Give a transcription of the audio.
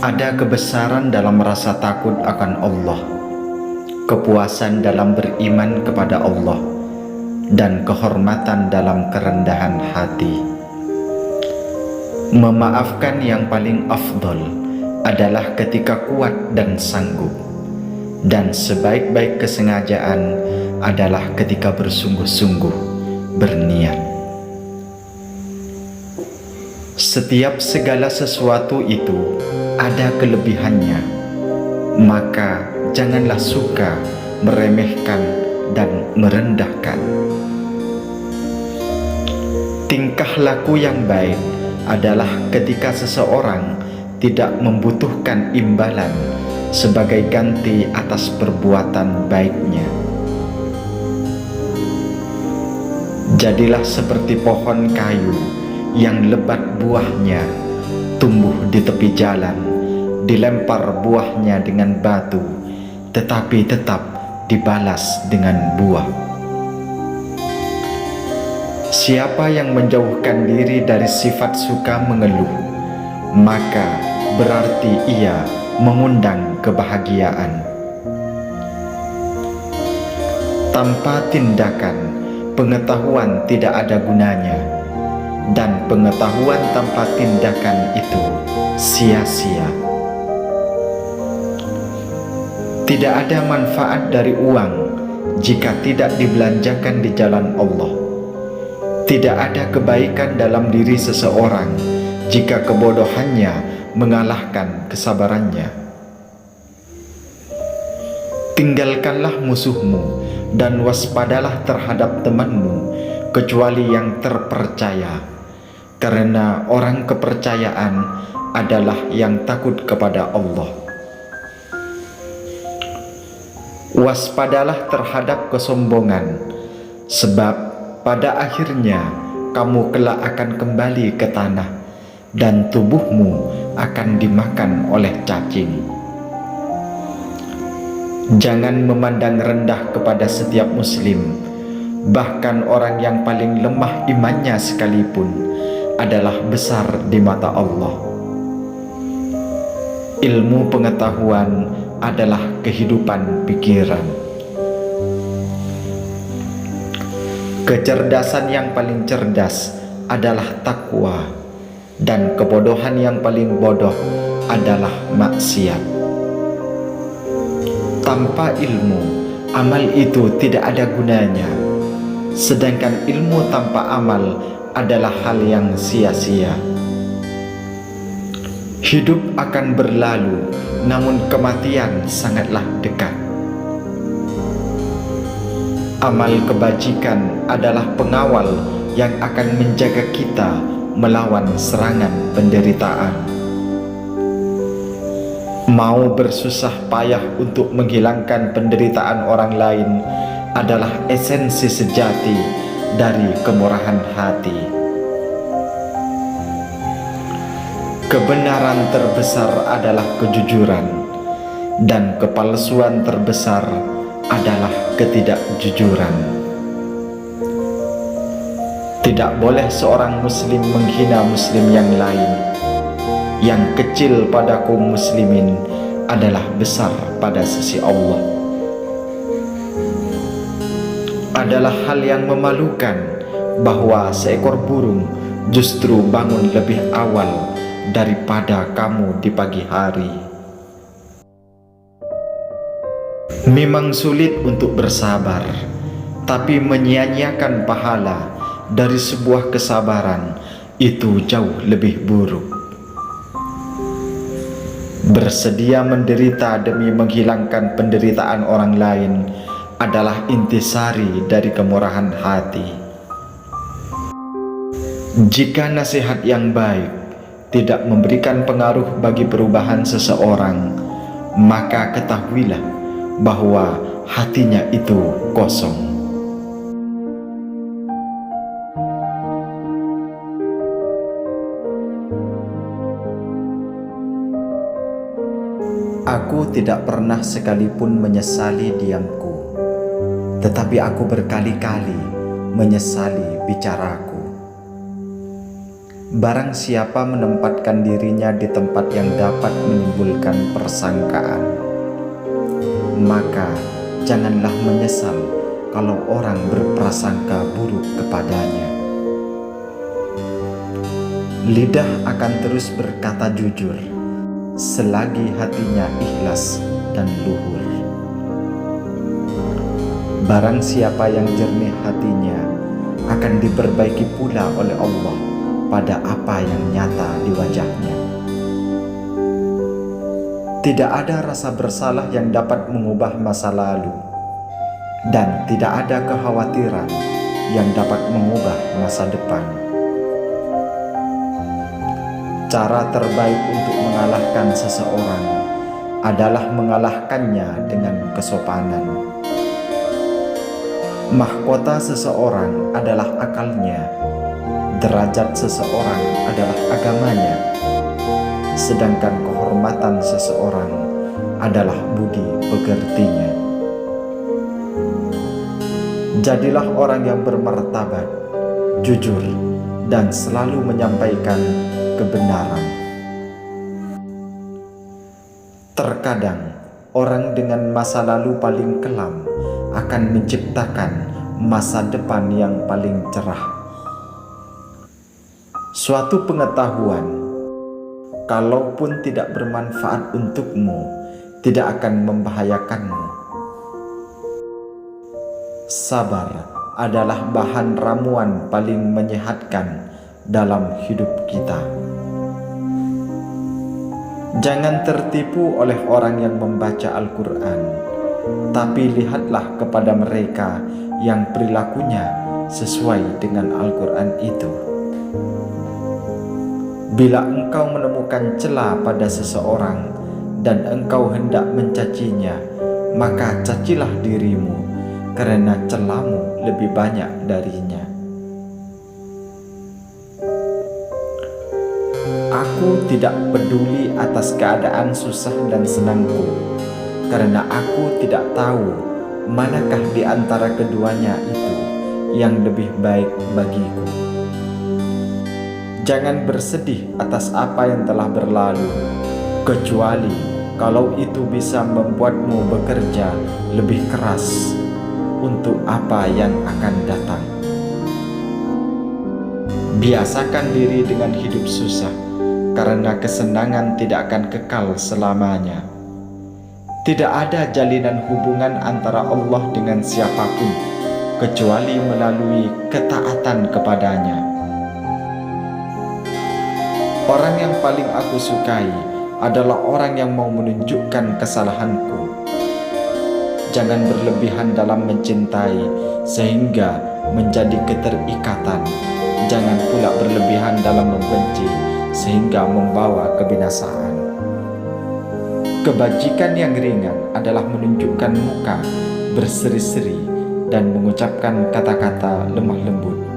Ada kebesaran dalam rasa takut akan Allah, kepuasan dalam beriman kepada Allah, dan kehormatan dalam kerendahan hati. Memaafkan yang paling afdol adalah ketika kuat dan sanggup, dan sebaik-baik kesengajaan adalah ketika bersungguh-sungguh berniat. Setiap segala sesuatu itu ada kelebihannya, maka janganlah suka meremehkan dan merendahkan. Tingkah laku yang baik adalah ketika seseorang tidak membutuhkan imbalan sebagai ganti atas perbuatan baiknya. Jadilah seperti pohon kayu yang lebat buahnya, tumbuh di tepi jalan, dilempar buahnya dengan batu, tetapi tetap dibalas dengan buah. Siapa yang menjauhkan diri dari sifat suka mengeluh, maka berarti ia mengundang kebahagiaan. Tanpa tindakan, pengetahuan tidak ada gunanya, dan pengetahuan tanpa tindakan itu sia-sia. Tidak ada manfaat dari uang jika tidak dibelanjakan di jalan Allah. Tidak ada kebaikan dalam diri seseorang jika kebodohannya mengalahkan kesabarannya. Tinggalkanlah musuhmu dan waspadalah terhadap temanmu, kecuali yang terpercaya, karena orang kepercayaan adalah yang takut kepada Allah. Waspadalah terhadap kesombongan, sebab pada akhirnya kamu kelak akan kembali ke tanah, dan tubuhmu akan dimakan oleh cacing. Jangan memandang rendah kepada setiap muslim, bahkan orang yang paling lemah imannya sekalipun adalah besar di mata Allah. Ilmu pengetahuan adalah kehidupan pikiran. Kecerdasan yang paling cerdas adalah takwa, dan kebodohan yang paling bodoh adalah maksiat. Tanpa ilmu, amal itu tidak ada gunanya, sedangkan ilmu tanpa amal adalah hal yang sia-sia. Hidup akan berlalu, namun kematian sangatlah dekat. Amal kebajikan adalah pengawal yang akan menjaga kita melawan serangan penderitaan. Mau bersusah payah untuk menghilangkan penderitaan orang lain adalah esensi sejati dari kemurahan hati. Kebenaran terbesar adalah kejujuran, dan kepalsuan terbesar adalah ketidakjujuran. Tidak boleh seorang muslim menghina muslim yang lain. Yang kecil pada kaum muslimin adalah besar pada sisi Allah. Adalah hal yang memalukan bahwa seekor burung justru bangun lebih awal daripada kamu di pagi hari. Memang sulit untuk bersabar, tapi menyia-nyiakan pahala dari sebuah kesabaran itu jauh lebih buruk. Bersedia menderita demi menghilangkan penderitaan orang lain adalah intisari dari kemurahan hati. Jika nasihat yang baik tidak memberikan pengaruh bagi perubahan seseorang, maka ketahuilah bahwa hatinya itu kosong. Aku tidak pernah sekalipun menyesali diamku, tetapi aku berkali-kali menyesali bicaraku. Barang siapa menempatkan dirinya di tempat yang dapat menimbulkan persangkaan, maka janganlah menyesal kalau orang berprasangka buruk kepadanya. Lidah akan terus berkata jujur selagi hatinya ikhlas dan luhur. Barang siapa yang jernih hatinya akan diperbaiki pula oleh Allah pada apa yang nyata di wajahnya. Tidak ada rasa bersalah yang dapat mengubah masa lalu, dan tidak ada kekhawatiran yang dapat mengubah masa depan. Cara terbaik untuk mengalahkan seseorang adalah mengalahkannya dengan kesopanan. Mahkota seseorang adalah akalnya, derajat seseorang adalah agamanya, sedangkan kehormatan seseorang adalah budi pekertinya. Jadilah orang yang bermartabat, jujur, dan selalu menyampaikan kebenaran. Terkadang orang dengan masa lalu paling kelam akan menciptakan masa depan yang paling cerah. Suatu pengetahuan, kalaupun tidak bermanfaat untukmu, tidak akan membahayakanmu. Sabar adalah bahan ramuan paling menyehatkan dalam hidup kita. Jangan tertipu oleh orang yang membaca Al-Quran, tapi lihatlah kepada mereka yang perilakunya sesuai dengan Al-Quran itu. Bila engkau menemukan celah pada seseorang dan engkau hendak mencacinya, maka cacilah dirimu, karena celahmu lebih banyak darinya. Aku tidak peduli atas keadaan susah dan senangku, karena aku tidak tahu manakah di antara keduanya itu yang lebih baik bagiku. Jangan bersedih atas apa yang telah berlalu, kecuali kalau itu bisa membuatmu bekerja lebih keras untuk apa yang akan datang. Biasakan diri dengan hidup susah, karena kesenangan tidak akan kekal selamanya. Tidak ada jalinan hubungan antara Allah dengan siapapun kecuali melalui ketaatan kepadanya. Orang yang paling aku sukai adalah orang yang mau menunjukkan kesalahanku. Jangan berlebihan dalam mencintai sehingga menjadi keterikatan. Jangan pula berlebihan dalam membenci sehingga membawa kebinasaan. Kebajikan yang ringan adalah menunjukkan muka berseri-seri dan mengucapkan kata-kata lemah lembut.